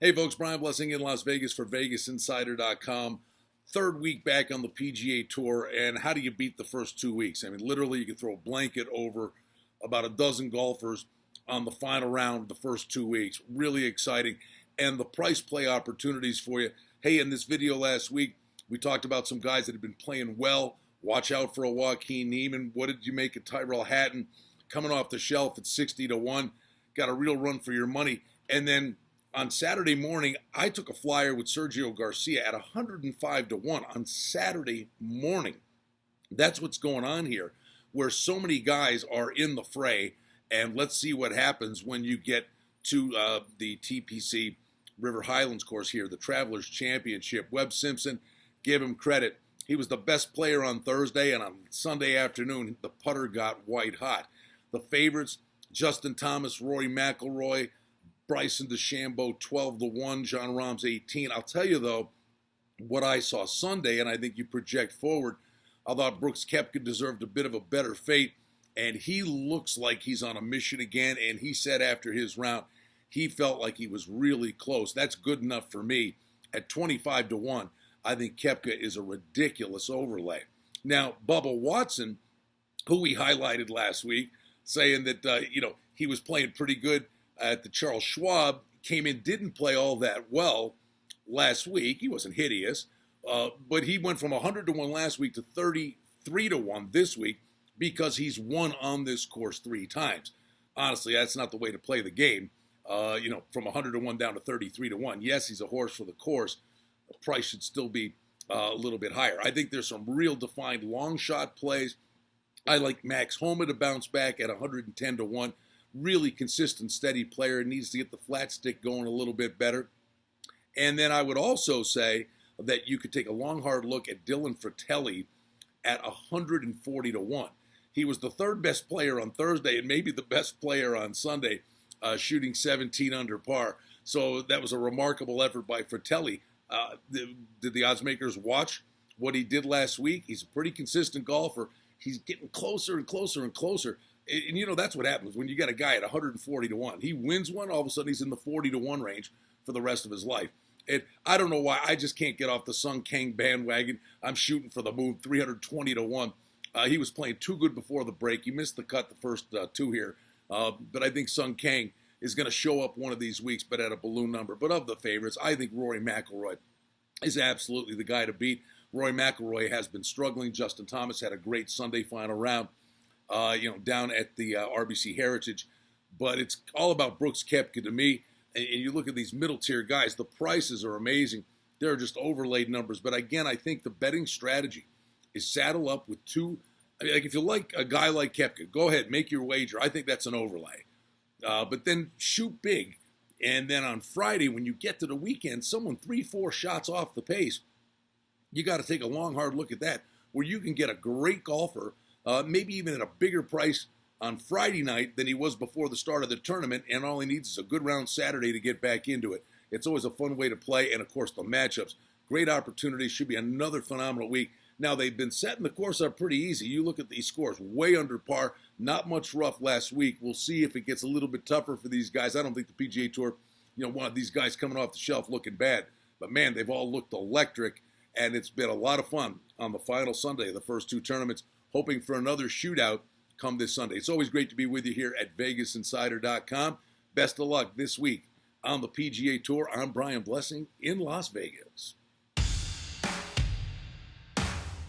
Hey folks, Brian Blessing in Las Vegas for VegasInsider.com. Third week back on the PGA Tour, and how do you beat the first 2 weeks? I mean, literally, you can throw a blanket over about a dozen golfers on the final round of the first 2 weeks. Really exciting. And the price play opportunities for you. Hey, in this video last week, we talked about some guys that have been playing well. Watch out for a Joaquin Niemann. What did you make of Tyrell Hatton? Coming off the shelf at 60 to 1. Got a real run for your money. And then on Saturday morning, I took a flyer with Sergio Garcia at 105 to 1 on Saturday morning. That's what's going on here, where so many guys are in the fray. And let's see what happens when you get to the TPC River Highlands course here, the Travelers Championship. Webb Simpson, give him credit. He was the best player on Thursday, and on Sunday afternoon, the putter got white hot. The favorites, Justin Thomas, Rory McIlroy, Bryson DeChambeau 12 to 1, Jon Rahm's 18. I'll tell you though, what I saw Sunday, and I think you project forward, I thought Brooks Koepka deserved a bit of a better fate, and he looks like he's on a mission again. And he said after his round, he felt like he was really close. That's good enough for me. At 25 to 1, I think Koepka is a ridiculous overlay. Now, Bubba Watson, who we highlighted last week, saying that he was playing pretty good at the Charles Schwab, came in, didn't play all that well last week. He wasn't hideous, but he went from 100 to 1 last week to 33 to 1 this week because he's won on this course 3 times. Honestly, that's not the way to play the game. From 100 to 1 down to 33 to 1. Yes, he's a horse for the course. The price should still be a little bit higher. I think there's some real defined long shot plays. I like Max Homa to bounce back at 110 to 1. Really consistent, steady player. Needs to get the flat stick going a little bit better. And then I would also say that you could take a long, hard look at Dylan Fratelli at 140 to 1. He was the third best player on Thursday and maybe the best player on Sunday, shooting 17 under par. So that was a remarkable effort by Fratelli. Did the odds makers watch what he did last week? He's a pretty consistent golfer. He's getting closer and closer and closer. And that's what happens when you got a guy at 140 to 1. He wins one, all of a sudden he's in the 40 to 1 range for the rest of his life. And I don't know why, I just can't get off the Sung Kang bandwagon. I'm shooting for the moon, 320 to 1. He was playing too good before the break. He missed the cut the first 2 here. But I think Sung Kang is going to show up one of these weeks, but at a balloon number. But of the favorites, I think Rory McIlroy is absolutely the guy to beat. Rory McIlroy has been struggling. Justin Thomas had a great Sunday final round, down at the RBC Heritage. But it's all about Brooks Koepka to me. And you look at these middle-tier guys, the prices are amazing. They're just overlaid numbers. But again, I think the betting strategy is saddle up with two. If you like a guy like Koepka, go ahead, make your wager. I think that's an overlay. But then shoot big. And then on Friday, when you get to the weekend, someone 3-4 shots off the pace, you got to take a long, hard look at that, where you can get a great golfer, maybe even at a bigger price on Friday night than he was before the start of the tournament, and all he needs is a good round Saturday to get back into it. It's always a fun way to play, and of course the matchups. Great opportunity. Should be another phenomenal week. Now, they've been setting the course up pretty easy. You look at these scores, way under par, not much rough last week. We'll see if it gets a little bit tougher for these guys. I don't think the PGA Tour, wanted these guys coming off the shelf looking bad. But, man, they've all looked electric, and it's been a lot of fun on the final Sunday of the first 2 tournaments, hoping for another shootout come this Sunday. It's always great to be with you here at VegasInsider.com. Best of luck this week on the PGA Tour. I'm Brian Blessing in Las Vegas.